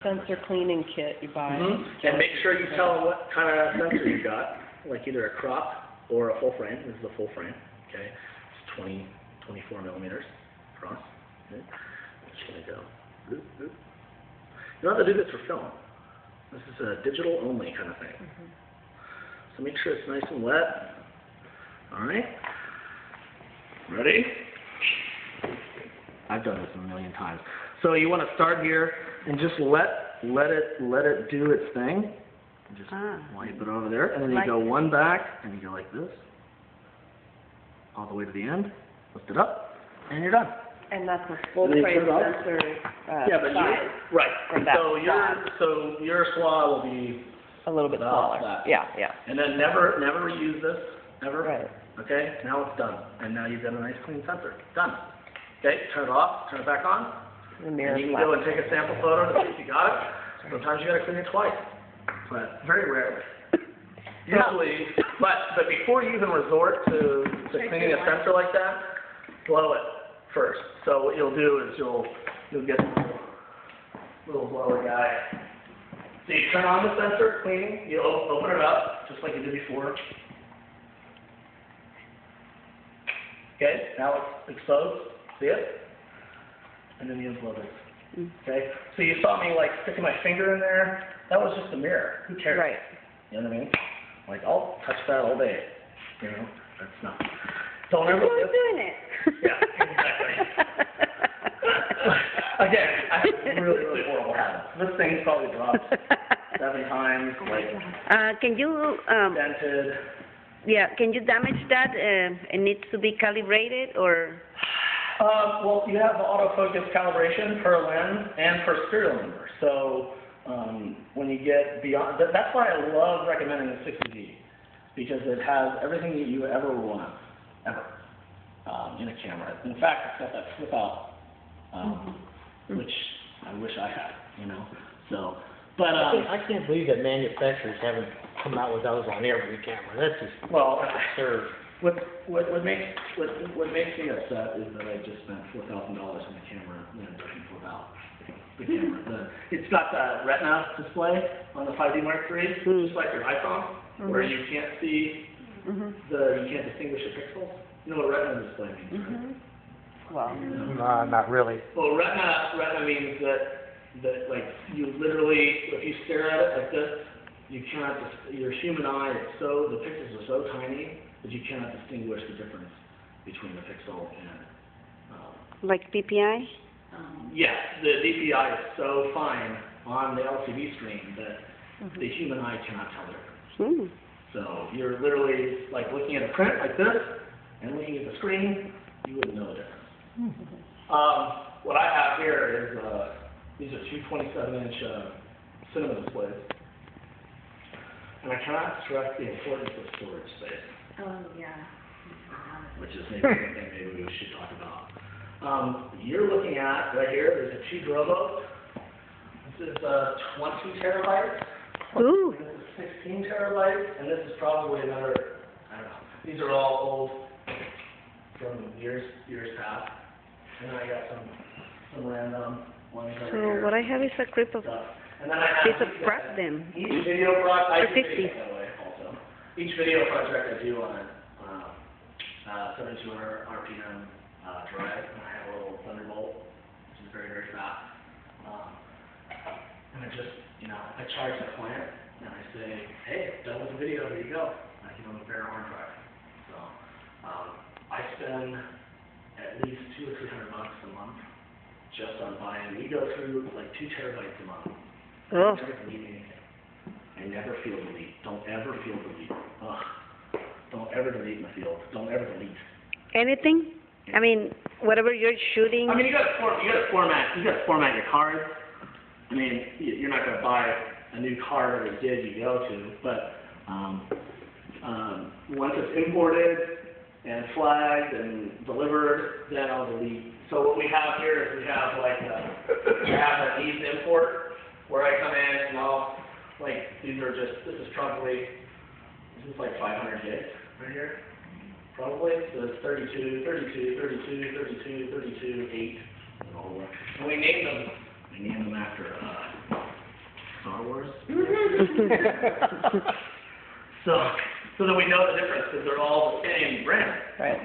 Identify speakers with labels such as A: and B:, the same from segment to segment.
A: sensor cleaning kit you buy.
B: And make sure you tell them what kind of sensor you got, like either a crop or a full frame. This is a full frame, okay? It's 24 millimeters across. Okay. Just gonna go. You don't have to do this for film. This is a digital only kind of thing. So make sure it's nice and wet. All right. Ready? I've done this a million times. So you want to start here and just let it do its thing. And just wipe it over there, and then you go one back, and you go like this, all the way to the end. Lift it up, and you're done.
A: And that's a full frame sensor
B: Yeah, but
A: size.
B: right.
A: From that
B: So your slaw will be
A: a little bit
B: about
A: smaller.
B: that.
A: Yeah.
B: And then never reuse this ever.
A: Right.
B: Okay. Now it's done, and now you've got a nice clean sensor. Done. Okay. Turn it off. Turn it back on.
A: The mirror
B: And you can go and take a sample photo to see if you got it. Sometimes you got to clean it twice, but very rarely. Usually, but before you even resort to cleaning a sensor like that, blow it first. So what you'll do is you'll get a little blower guy. So you turn on the sensor cleaning, you open it up just like you did before. Okay, now it's exposed. See it? And then you unplug it. Okay? So you saw me like sticking my finger in there. That was just a mirror. Who cares?
A: Right.
B: You know what I mean? Like, I'll touch that all day. You know? That's not. Don't ever.
A: Who's doing it?
B: Yeah, exactly. Again, I have really horrible habits. This thing's probably dropped 7 times, like,
C: Can you,
B: dented.
C: can you damage that? It needs to be calibrated, or?
B: Well, you have the autofocus calibration per lens and per serial number. So when you get beyond, that's why I love recommending the 60D, because it has everything that you ever want, ever, in a camera. In fact, it's got that flip out, which I wish I had, you know. So, but
D: I can't believe that manufacturers haven't come out with those on every camera. That's just absurd.
B: What makes me upset is that I just spent $4,000 on the camera and it doesn't flip out. The camera, it's got the Retina display on the 5D Mark III, just like your iPhone, where you can't see you can't distinguish the pixels. You know what Retina display means, right?
A: Well,
D: No, not really.
B: Well, Retina means that like you literally, if you stare at it like this, you cannot. Your human eye is the pixels are so tiny that you cannot distinguish the difference between the pixel and.
C: Like PPI?
B: Yes, the DPI is so fine on the LCD screen that the human eye cannot tell the difference. So you're literally like looking at a print like this and looking at the screen, you wouldn't know the difference. What I have here is these are two 27-inch cinema displays, and I cannot stress the importance of storage space.
C: Oh, yeah.
B: Which is maybe something maybe we should talk about. You're looking at, right here, there's a 2 Drobo. This is 20 terabytes.
C: Ooh.
B: This is 16 terabytes, and this is probably another, I don't know. These are all old from years past. And then I got some random ones over here.
C: So what I have is a clip of
B: And then I have
C: piece of prep then.
B: each video project, I do
C: 50.
B: video, by the way, also. Each video project I do on a 7200 RPM drive, and I have a little Thunderbolt, which is very fast. And I just, I charge the client, and I say, hey, done with the video, here you go. And I give them a bare hard drive. So I spend at least $200 or $300 a month just on buying. We go through like 2 terabytes a month.
C: Oh.
B: I never delete anything. I never feel delete. Don't ever feel delete. Ugh. Don't ever delete in the field. Don't ever delete.
C: Anything? I mean, whatever you're shooting.
B: I mean, you got to format your cards. I mean, you're not going to buy a new card every gig you go to, but once it's imported and flagged and delivered, then I'll delete. So what we have here is we have like an ease import where I come in and I'll this is like 500 gigs right here. Probably. So it's 32, 32, 32, 32, 32, 8, and all that. And we name them after Star Wars. So that we know the difference, because they're all the same brand.
A: Right.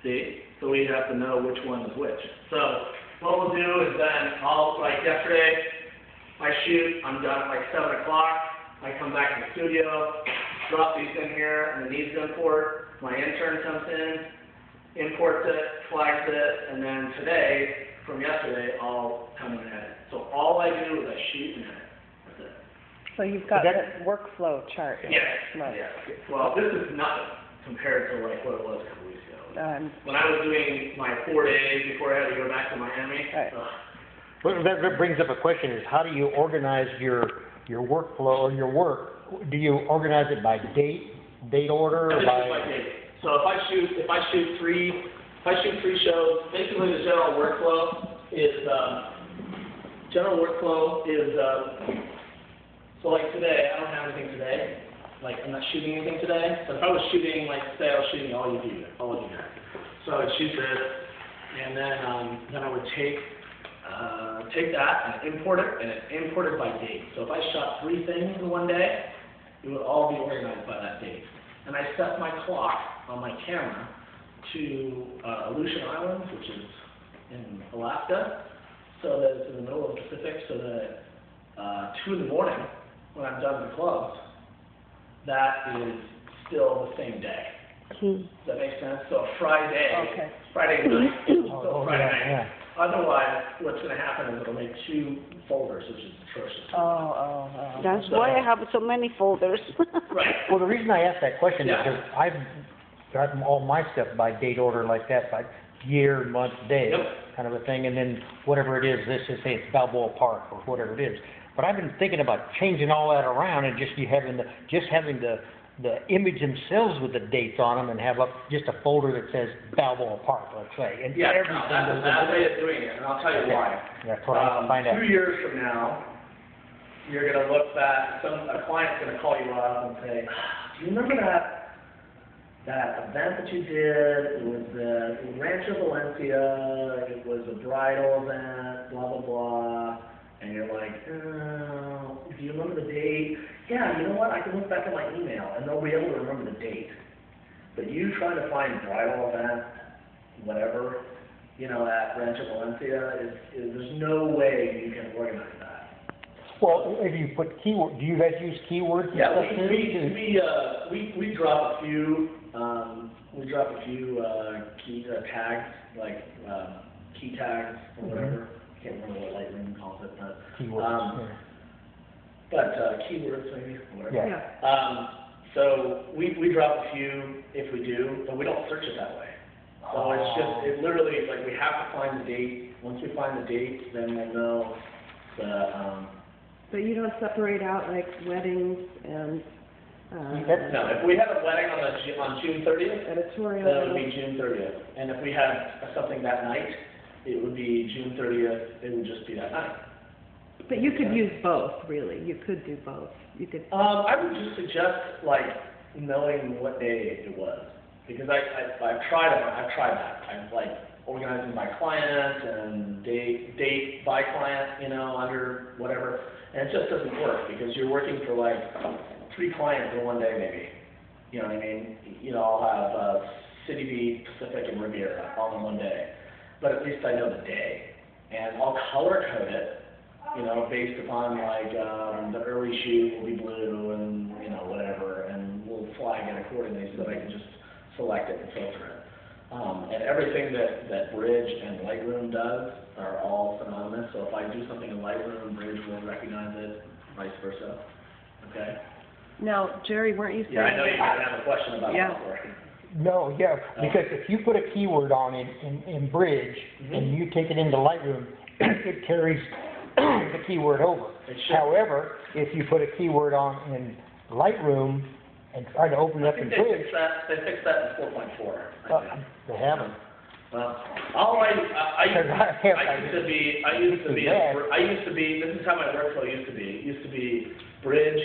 B: See? So we have to know which one is which. So what we'll do is then like yesterday, I shoot, I'm done at like 7 o'clock, I come back to the studio, drop these in here, and then these import, my intern comes in, imports it, flags it, and then today, from yesterday, I'll come and edit. So all I do is I shoot and edit. That's it.
A: So you've got the workflow chart.
B: Yeah.
A: Right.
B: Yeah. Well, this is nothing compared to like what it was a couple weeks ago. When I was doing my 4 days before I had to go back to Miami.
A: Right.
D: Well, that brings up a question: is how do you organize your workflow or your work? Do you organize it by date order, or by?
B: Date. So if I shoot three shows, basically the general workflow is so like today, I don't have anything today. Like I'm not shooting anything today. So if I was shooting, like say I was shooting all you do. So I'd shoot this, and then I would take that and import it, and it's imported by date. So if I shot 3 things in one day, it would all be organized by that date. And I set my clock on my camera to Aleutian Islands, which is in Alaska, so that it's in the middle of the Pacific, so that 2 in the morning, when I'm done with the clubs, that is still the same day. Does that make sense? So Friday night, still Friday night.
D: Yeah.
B: Otherwise, what's going to happen is it'll make 2 folders, which is atrocious.
C: That's why I have so many folders.
B: Right.
D: Well, the reason I asked that question is
B: Yeah.
D: because I've gotten all my stuff by date order like that, by year, month, day,
B: Yep.
D: kind of a thing, and then whatever it is, let's just say it's Balboa Park or whatever it is. But I've been thinking about changing all that around and just having the image themselves with the dates on them, and have just a folder that says Balboa Park, let's say. And
B: Yeah,
D: everything
B: that's a
D: goes
B: bad
D: in
B: way of doing it, and I'll tell you why.
D: That's what I find out.
B: 2 years from now, you're going to look back, a client's going to call you up and say, do you remember that event that you did? It was the Rancho Valencia, it was a bridal event, blah, blah, blah. And you're like, oh, do you remember the date? Yeah, you know what? I can look back at my email, and they'll be able to remember the date. But you trying to find bridal event, whatever, at Rancho Valencia, there's no way you can organize that.
D: Well, if you put keyword, do you guys use keywords?
B: Yeah,
D: and stuff too?
B: we drop a few key tags, like key tags or whatever. Can't remember what Lightroom calls it, but
D: Keywords.
B: Keywords maybe, whatever.
D: Yeah.
B: So we drop a few if we do, but we don't search it that way. So it literally is like we have to find the date. Once we find the date, then we'll know the.
A: But you don't separate out like weddings and
B: No, if we had a wedding on June 30th,
A: editorial.
B: then it would be June 30th. And if we had something that night, it would be June 30th. It would just be that night.
A: But you could use both, really. You could do both. You could.
B: I would just suggest knowing what day it was, because I've tried it. I've tried that. I've organizing by client and date by client, under whatever, and it just doesn't work because you're working for 3 clients in one day maybe. You know what I mean? I'll have City Beach, Pacific, and Riviera all in one day, but at least I know the day, and I'll color code it. Based upon the early shoot will be blue and whatever, and we'll flag it accordingly so that I can just select it and filter it. And everything that Bridge and Lightroom does are all synonymous. So if I do something in Lightroom, Bridge will recognize it, vice versa. Okay.
A: Now, Jerry, weren't you saying?
B: Yeah, I know you're gonna have a question about software.
D: No, yeah, because if you put a keyword on in Bridge and you take it into Lightroom, it carries the keyword over. However, if you put a keyword on in Lightroom and try to open it up in Bridge,
B: they fixed that in 4.4.
D: they haven't.
B: Well, I used to be. This is how my workflow used to be. It used to be Bridge,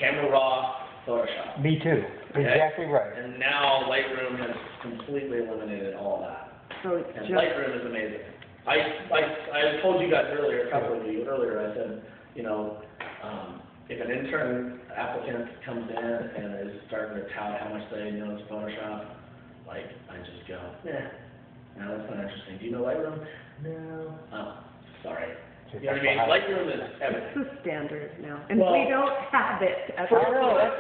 B: Camera Raw, Photoshop.
D: Me too.
B: Okay?
D: Exactly right.
B: And now Lightroom has completely eliminated all that.
A: So
B: And Lightroom is amazing. I told you guys earlier, a couple of you earlier, I said, if an intern applicant comes in and is starting to tout how much they know Photoshop, like, I just go, no, that's not interesting. Do you know Lightroom? No. Oh, sorry. You know what I mean? Lightroom is everything.
A: It's the standard now, and
B: Well,
A: we don't have it at
B: For
A: all.
B: a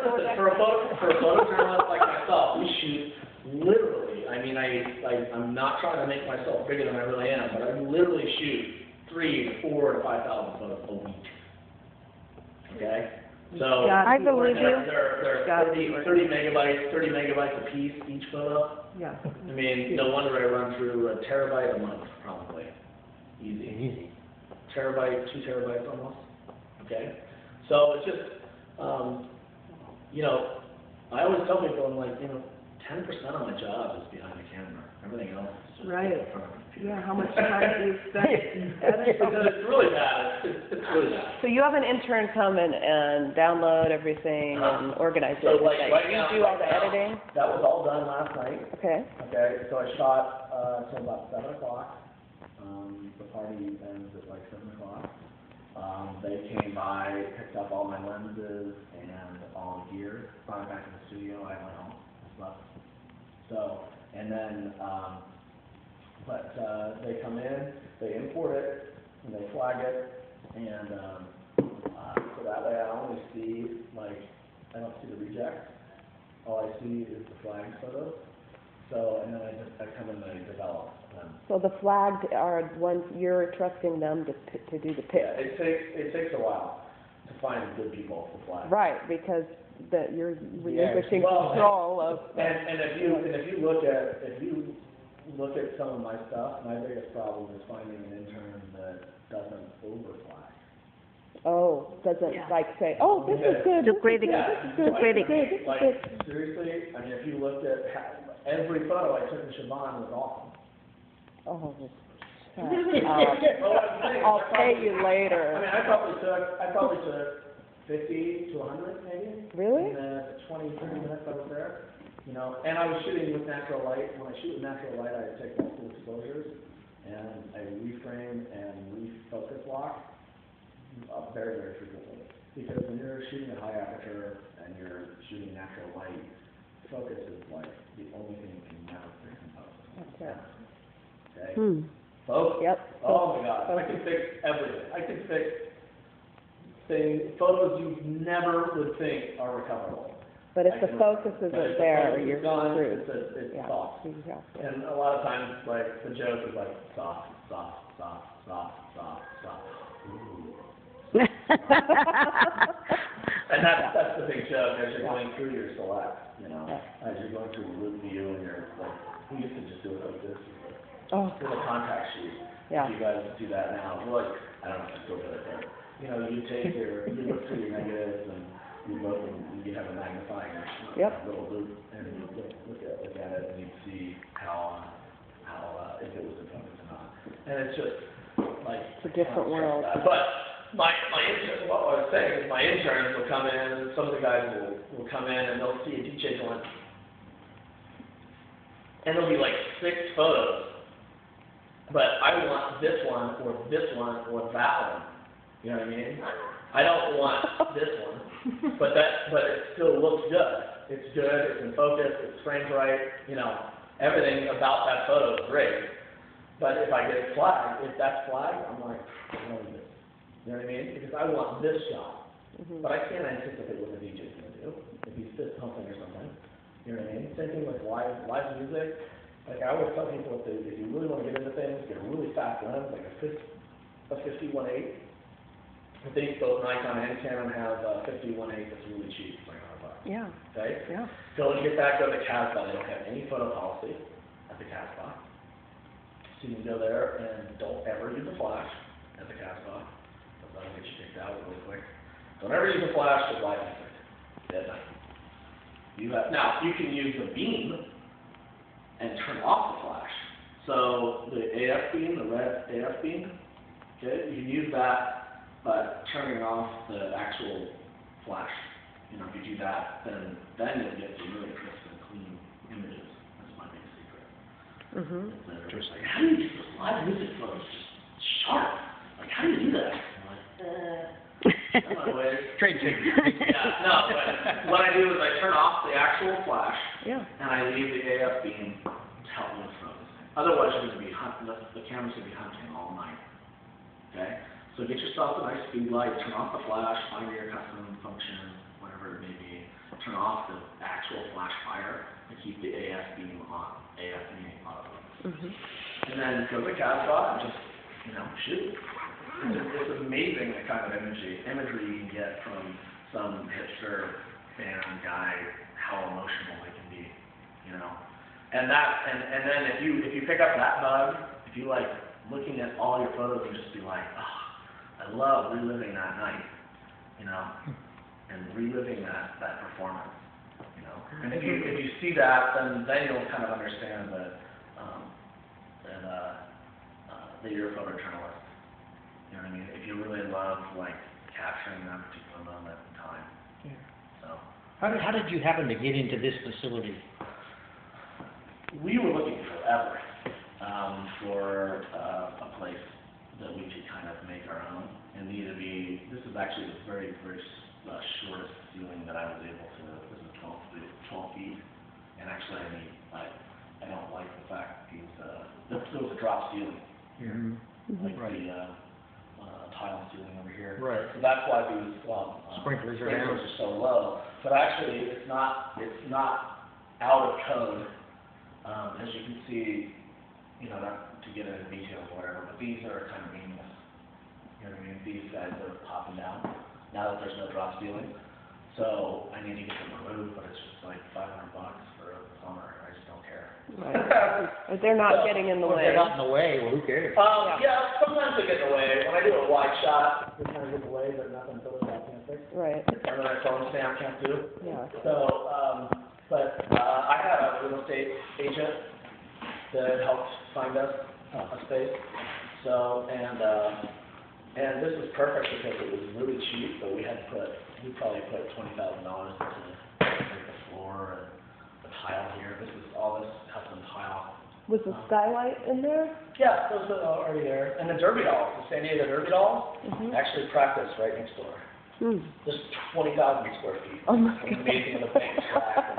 B: photojournalist like myself, we shoot literally, I mean, I'm not trying to make myself bigger than I really am, but I literally shoot 3,000 to 4,000 to 5,000 photos a week. Okay? So,
C: I believe you.
B: they're 30 megabytes a piece, each photo.
A: Yeah.
B: I mean, no wonder I run through a terabyte a month, probably. Easy. Terabyte, 2 terabytes almost. Okay? So it's just, you know, I always tell people, I'm like, you know, 10% of my job is behind the camera. Everything else is just
A: Right.
B: in front of the computer.
A: Yeah, how much time do you spend editing?
B: It's really bad. It's really bad.
E: So you have an intern come in and download everything and organize it?
B: So like right now,
E: You do all the editing?
B: That was all done last night.
E: Okay.
B: Okay, so I shot till about 7 o'clock. The party ends at like 7 o'clock. They came by, picked up all my lenses and all the gear, brought it back to the studio. I went home, slept. So, and then, they come in, they import it, and they flag it, and so that way I only see, like, I don't see the rejects. All I see is the flagged photos. So, and then I come in and I develop them.
E: So the flagged are ones you're trusting them to do the
B: Yeah,
E: pick?
B: it takes a while to find good people to flag.
E: Right, because you're
D: Yeah,
E: relinquishing
B: well,
E: control of.
B: And if you look at some of my stuff, my biggest problem is finding an intern that doesn't overflag.
E: Oh, doesn't
A: Yeah.
E: like say, oh, this is good.
C: To
E: this is
C: critic,
E: good, this is good,
C: to critic.
E: this is good, this is
B: Like,
E: good.
B: seriously, I mean, if you looked at every photo I took in Siobhan was awesome.
E: Oh,
B: Well, I'm saying,
E: I'll
B: I
E: pay
B: probably-
E: you
B: I
E: later.
B: mean, I probably took 50 to 100 maybe.
E: Really?
B: In the 20, 30 minutes I was there, you know, and I was shooting with natural light. When I shoot with natural light, I take multiple exposures, and I reframe and refocus lock very, very frequently. Because when you're shooting at high aperture and you're shooting natural light, focus is like the only thing you can never fix in post.
E: Okay.
B: Okay? Focus.
E: Yep.
B: Oh my God, I can fix everything. I can fix photos you never would think are recoverable.
E: But if
B: I
E: the
B: can
E: focus
B: recover. But
E: isn't
B: if the
E: there,
B: focus is
E: you're
B: gone,
E: screwed.
B: It's
E: Yeah.
B: soft.
E: Exactly.
B: And a lot of times, like, the joke is like, soft, soft, soft, soft, soft, soft. Ooh. And that's the big joke as you're going through your select, you know, as you're going through loop view and you're like, we used to just do it like this.
E: Oh,
B: With a contact sheet.
E: yeah.
B: You guys do that now. Well, like, I don't know if you still do it, but, you know, you look through your negatives and you have a magnifying little loop and you look at it and you see how if it was in focus or not. And it's just like
E: It's a different world.
B: But my intern, what I was saying is my interns will come in, some of the guys will come in and they'll see a DJ going, and there'll be like 6 photos. But I want this one or that one. You know what I mean? I don't want this one, but it still looks good. It's good, it's in focus, it's framed right, you know, everything about that photo is great. But if I get flagged, if that's flagged, I'm like, I don't need this. You know what I mean? Because I want this shot. But I can't anticipate what the DJ's gonna do, if he's fist pumping or something. You know what I mean? Same thing with live music. Like I always tell people, if you really want to get into things, get a really fast lens, like a 50-1.8. I think both Nikon and Canon have a 50-1.8 that's really cheap, it's like $100.
E: Yeah.
B: Okay?
E: Yeah.
B: Go and get that, go to Casbah. They don't have any photo policy at the Casbah. So you can go there and don't ever use a flash at the Casbah. That'll get you kicked out really quick. Don't ever use a flash with live music. Dead night. Now, you can use the beam and turn off the flash. So the AF beam, the red AF beam, okay, you can use that, but turning off the actual flash. You know, if you do that, then you'll get some really crisp and clean images. That's my big secret. It's like, how do you get those live music photos just sharp? Like, how do you do that? I'm like, Come on, Wade.
D: Trade secret.
B: Yeah, no, but what I do is I turn off the actual flash,
E: Yeah.
B: and I leave the AF beam to help with focusing. Otherwise, you're going to be the camera's going to be hunting all night. Okay? So get yourself a nice speed light, turn off the flash, find your custom function, whatever it may be. Turn off the actual flash fire and keep the AF beam on, AF beam on. And then go to the CAD shot and just, shoot. It's amazing the kind of imagery you can get from some hipster band guy, how emotional they can be, And then if you pick up that bug, if you like looking at all your photos and just be like, oh, I love reliving that night, and reliving that performance, And if you see that, then you'll kind of understand that you're a photojournalist. You know what I mean? If you really love like capturing that particular moment in time.
F: Yeah.
B: So.
F: How did you happen to get into this facility?
B: We were looking forever for a place that we could kind of make our own, and this is actually the very, very shortest ceiling that I was able to. This is 12 feet, and actually I don't like the fact this was a drop ceiling here, like the tile ceiling over here.
F: Right.
B: So that's why these
F: Sprinklers are
B: are so low. But actually, it's not out of code. As you can see, not to get into details or whatever, but these are kind of meaningless. You know what I mean? These guys are popping down now that there's no drop ceiling. So I need to get them removed, but it's just like $500 for a plumber. I just don't care.
E: Right. They're not getting in the
F: Well, if
E: way.
F: they're not in the way, well, who cares?
B: Yeah, sometimes they get in the way. When I do a wide shot, they kind of get in the way, but nothing Photoshop can't fix.
E: Right.
B: Or my phone stamp can't do.
E: Yeah.
B: So, I had a real estate agent that helped find us a space. So, and this was perfect because it was really cheap, but we probably put $20,000 into the floor and the tile here. This custom tile.
E: Was the skylight in there?
B: Yeah, those are already there. And the Derby dolls, the San Diego Derby dolls, actually practice right next door. Just 20,000 square feet.
E: Oh my
B: It's amazing the paint track.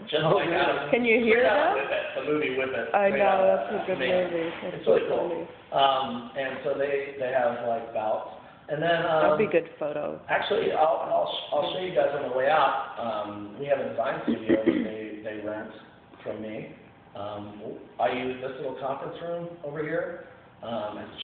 B: Just like that.
E: Can you hear that?
B: Whip It, the movie Whip It.
E: I know, that's a good
B: amazing.
E: movie. That's
B: It's
E: so
B: really cool.
E: funny.
B: And so they have like bouts. And then
E: That'd be good photo.
B: actually I'll show you guys on the way out. We have a design studio that they rent from me. I use this little conference room over here as a